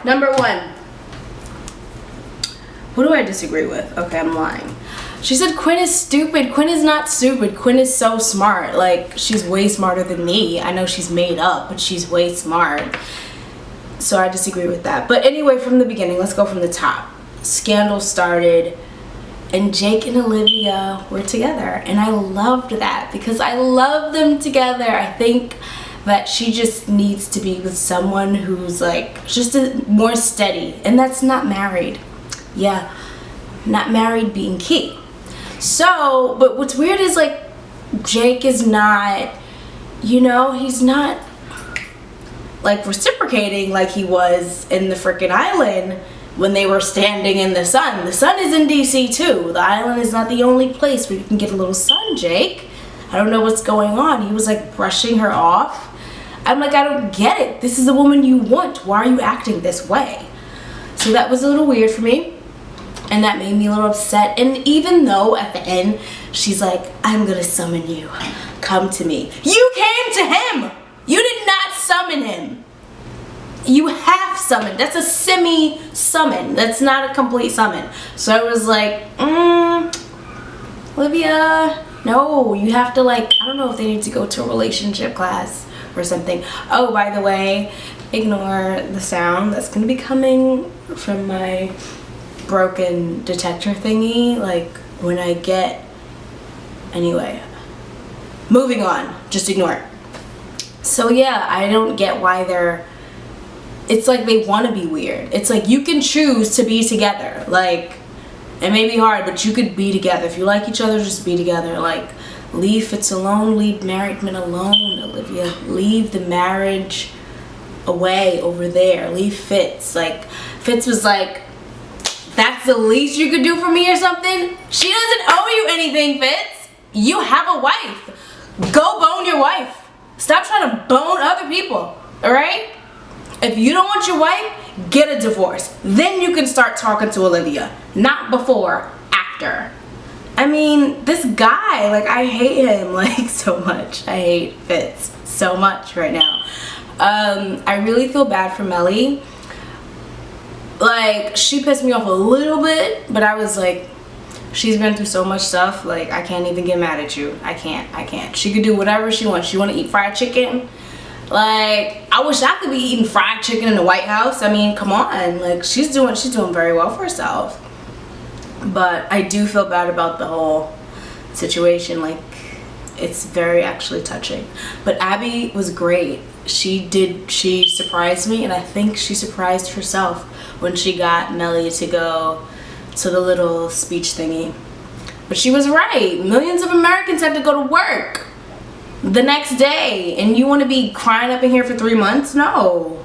Number 1. What do I disagree with? Okay, I'm lying. She said Quinn is stupid. Quinn is not stupid. Quinn is so smart. Like, she's way smarter than me. I know she's made up, but she's way smart. So I disagree with that. But anyway, from the beginning, let's go from the top. Scandal started, and Jake and Olivia were together. And I loved that because I love them together. I think that she just needs to be with someone who's like just more steady. And that's not married. Yeah, not married being key. So, but what's weird is like Jake is not, you know, he's not like reciprocating like he was in the freaking island when they were standing in the sun. The sun is in DC too. The island is not the only place where you can get a little sun, Jake. I don't know what's going on. He was like brushing her off. I'm like, I don't get it. This is the woman you want. Why are you acting this way? So that was a little weird for me. And that made me a little upset. And even though at the end, she's like, I'm gonna summon you. Come to me. You came to him. You did not summon him. You half summoned. That's a semi-summon. That's not a complete summon. So I was like, Olivia, no, you have to like, I don't know if they need to go to a relationship class or something. Oh, by the way, ignore the sound that's gonna be coming from my broken detector thingy, like when I get, anyway, moving on, just ignore it. So yeah, I don't get why it's like they want to be weird. It's like you can choose to be together, like it may be hard, but you could be together. If you like each other, just be together. Like, leave Fitz alone, leave married men alone, Olivia. Leave the marriage away over there, leave Fitz. Like, Fitz was like, that's the least you could do for me or something? She doesn't owe you anything, Fitz. You have a wife. Go bone your wife. Stop trying to bone other people, all right? If you don't want your wife, get a divorce. Then you can start talking to Olivia. Not before, after. I mean, this guy, like, I hate him, like, so much. I hate Fitz so much right now. I really feel bad for Melly. Like, she pissed me off a little bit, but I was like, she's been through so much stuff, like, I can't even get mad at you. I can't. She could do whatever she wants. She want to eat fried chicken? Like, I wish I could be eating fried chicken in the White House. I mean, come on. Like, she's doing very well for herself. But I do feel bad about the whole situation. Like, it's very actually touching. But Abby was great. She surprised me, and I think she surprised herself when she got Melly to go to the little speech thingy. But she was right. Millions of Americans have to go to work the next day, and you want to be crying up in here for 3 months? No.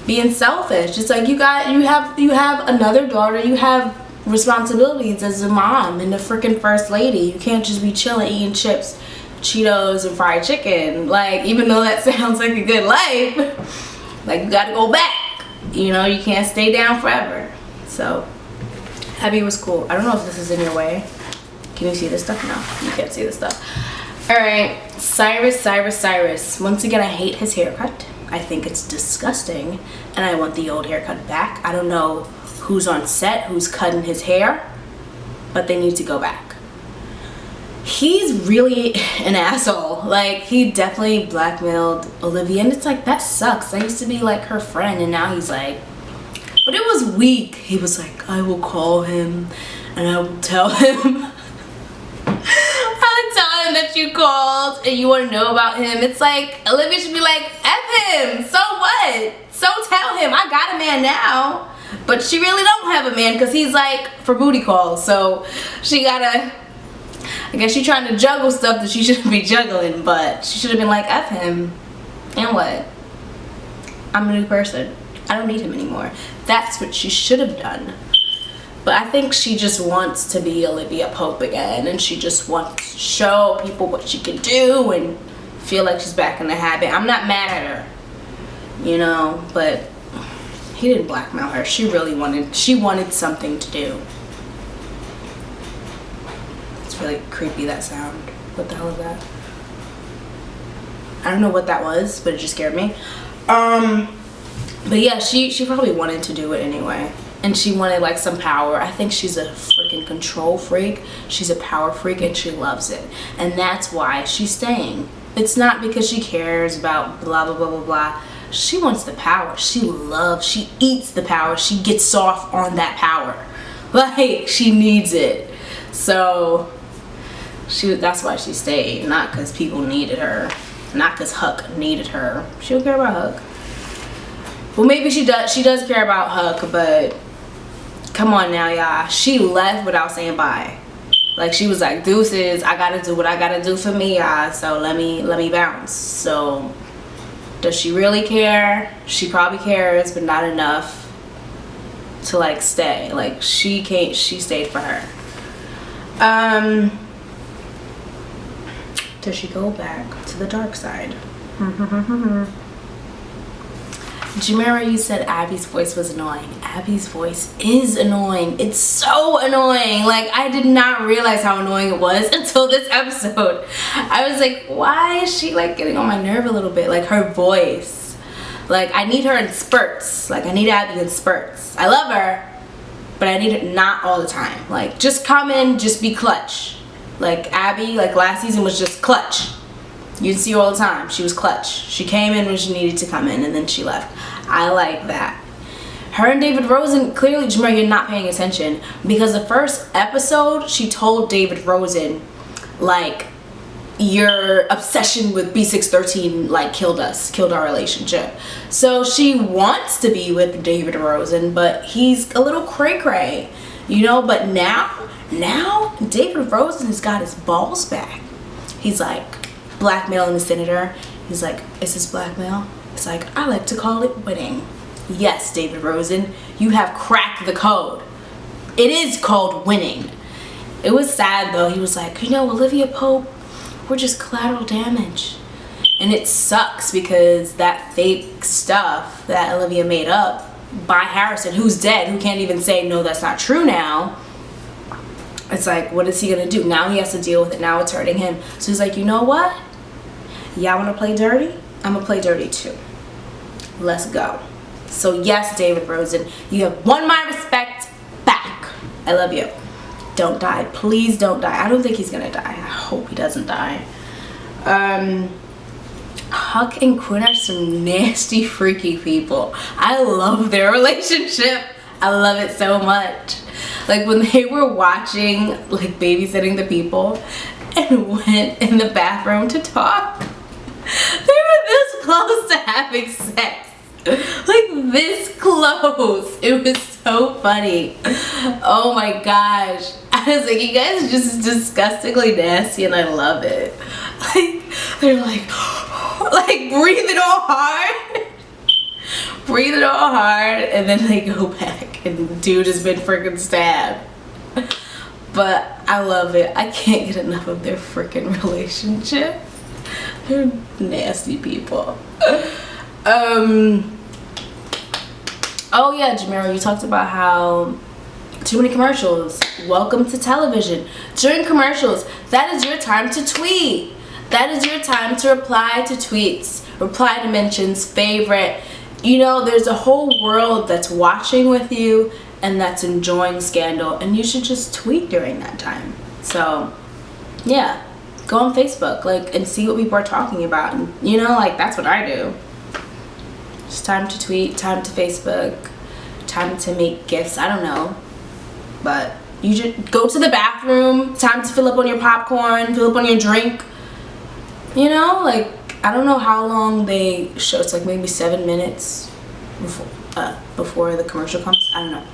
Being selfish. It's like you have another daughter. You have responsibilities as a mom and the freaking first lady. You can't just be chilling eating chips, Cheetos, and fried chicken. Like, even though that sounds like a good life, like, you gotta go back. You know, you can't stay down forever. So Abby was cool. I don't know if this is in your way. Can you see this stuff? No, you can't see this stuff. Alright, Cyrus. Once again, I hate his haircut. I think it's disgusting, and I want the old haircut back. I don't know who's on set, who's cutting his hair, but they need to go back. He's really an asshole. Like, he definitely blackmailed Olivia, and it's like, that sucks. I used to be like her friend, and now he's like, but it was weak. He was like, I will call him and I will tell him that you called and you want to know about him. It's like, Olivia should be like, F him, so what? So tell him, I got a man now. But she really don't have a man because he's like for booty calls. So she gotta, I guess she's trying to juggle stuff that she shouldn't be juggling, but she should have been like, F him. And what? I'm a new person. I don't need him anymore. That's what she should have done. But I think she just wants to be Olivia Pope again, and she just wants to show people what she can do and feel like she's back in the habit. I'm not mad at her, you know, but he didn't blackmail her. She wanted something to do. It's really creepy, that sound. What the hell is that? I don't know what that was, but it just scared me. But yeah, she probably wanted to do it anyway. And she wanted like some power. I think she's a freaking control freak. She's a power freak and she loves it. And that's why she's staying. It's not because she cares about blah, blah, blah, blah, blah. She wants the power. She eats the power. She gets off on that power. Like, she needs it. So, that's why she stayed. Not because people needed her. Not because Huck needed her. She don't care about Huck. Well, maybe she does. She does care about Huck, but come on now, y'all. She left without saying bye. Like, she was like, deuces, I gotta do what I gotta do for me, y'all. So let me bounce. So does she really care? She probably cares, but not enough to like stay. Like, she stayed for her. Does she go back to the dark side? Do you remember you said Abby's voice was annoying? Abby's voice is annoying. It's so annoying. Like, I did not realize how annoying it was until this episode. I was like, why is she like getting on my nerve a little bit? Like, her voice. Like, I need her in spurts. Like, I need Abby in spurts. I love her, but I need it not all the time. Like, just come in, just be clutch. Like, Abby, like last season was just clutch. You'd see her all the time. She was clutch. She came in when she needed to come in and then she left. I like that. Her and David Rosen, clearly, Jamar, you're not paying attention, because the first episode, she told David Rosen, like, your obsession with B613, like, killed our relationship. So she wants to be with David Rosen, but he's a little cray-cray, you know. But now David Rosen has got his balls back. He's like, blackmailing the senator. He's like, is this blackmail? It's like, I like to call it winning. Yes, David Rosen, you have cracked the code. It is called winning. It was sad though. He was like, you know, Olivia Pope, we're just collateral damage. And it sucks because that fake stuff that Olivia made up by Harrison, who's dead, who can't even say, no, that's not true now. It's like, what is he gonna do? Now he has to deal with it. Now it's hurting him. So he's like, you know what? Y'all wanna play dirty? I'm gonna play dirty too. Let's go. So yes, David Rosen, you have won my respect back. I love you. Don't die. Please don't die. I don't think he's gonna die. I hope he doesn't die. Huck and Quinn are some nasty, freaky people. I love their relationship. I love it so much. Like, when they were watching, like, Babysitting the People and went in the bathroom to talk, they were this close to having sex. Like, this close. It was so funny. Oh my gosh. I was like, you guys are just disgustingly nasty and I love it. Like, they're like breathing all hard. Breathing all hard, and then they go back and dude has been freaking stabbed. But I love it. I can't get enough of their freaking relationship. They're nasty people. Oh yeah, Jamira, you talked about how too many commercials. Welcome to television. During commercials, that is your time to tweet. That is your time to reply to tweets, reply to mentions, favorite. You know, there's a whole world that's watching with you and that's enjoying Scandal, and you should just tweet during that time. So yeah, go on Facebook, like, and see what people are talking about, and you know, like, that's what I do. It's time to tweet, time to Facebook, time to make gifts. I don't know, but you just go to the bathroom, time to fill up on your popcorn, fill up on your drink, you know, like, I don't know how long they show. It's like maybe 7 minutes before the commercial comes. I don't know.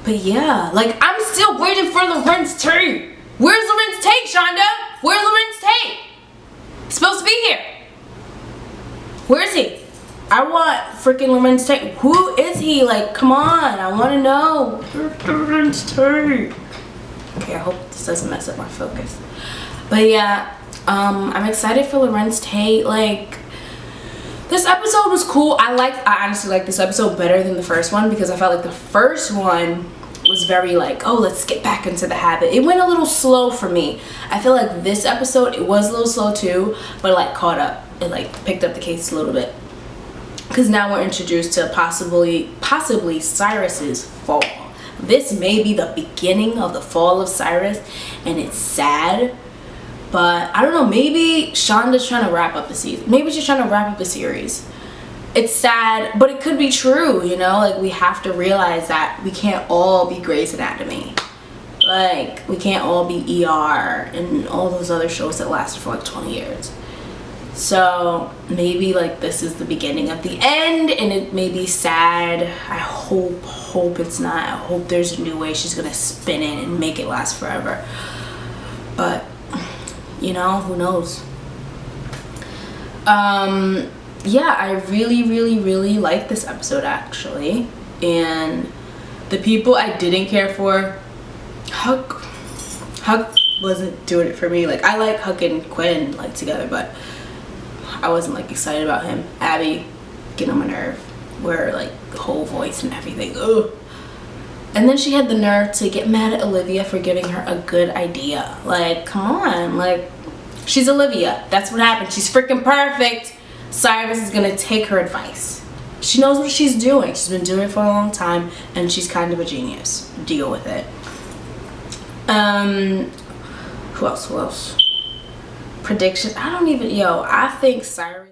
But yeah, like, I'm still waiting for Lorenz Tate. Where's Lorenz Tate, Shonda? Where's Lorenz Tate? He's supposed to be here. Where is he? I want freaking Lorenz Tate. Who is he? Like, come on. I want to know. Lorenz Tate. Okay, I hope this doesn't mess up my focus. But yeah. I'm excited for Lorenz Tate. Like, this episode was cool. I honestly like this episode better than the first one, because I felt like the first one was very like, oh, let's get back into the habit. It went a little slow for me. I feel like this episode, it was a little slow too, but it like caught up. It like picked up the case a little bit. because now we're introduced to possibly Cyrus's fall. This may be the beginning of the fall of Cyrus, and it's sad. But I don't know, maybe Shonda's trying to wrap up the season. Maybe she's trying to wrap up the series. It's sad, but it could be true, you know? Like, we have to realize that we can't all be Grey's Anatomy. Like, we can't all be ER and all those other shows that lasted for like 20 years. So maybe like this is the beginning of the end, and it may be sad. I hope it's not. I hope there's a new way she's gonna spin it and make it last forever. But you know, who knows? Yeah, I really like this episode actually. And the people I didn't care for, Huck wasn't doing it for me. Like, I like Huck and Quinn like together, but I wasn't like excited about him. Abby, getting on my nerve. Where like the whole voice and everything. Ugh. And then she had the nerve to get mad at Olivia for giving her a good idea. Like, come on, like, she's Olivia. That's what happened. She's freaking perfect. Cyrus is gonna take her advice. She knows what she's doing. She's been doing it for a long time, and she's kind of a genius. Deal with it. Who else? Predictions. I think Cyrus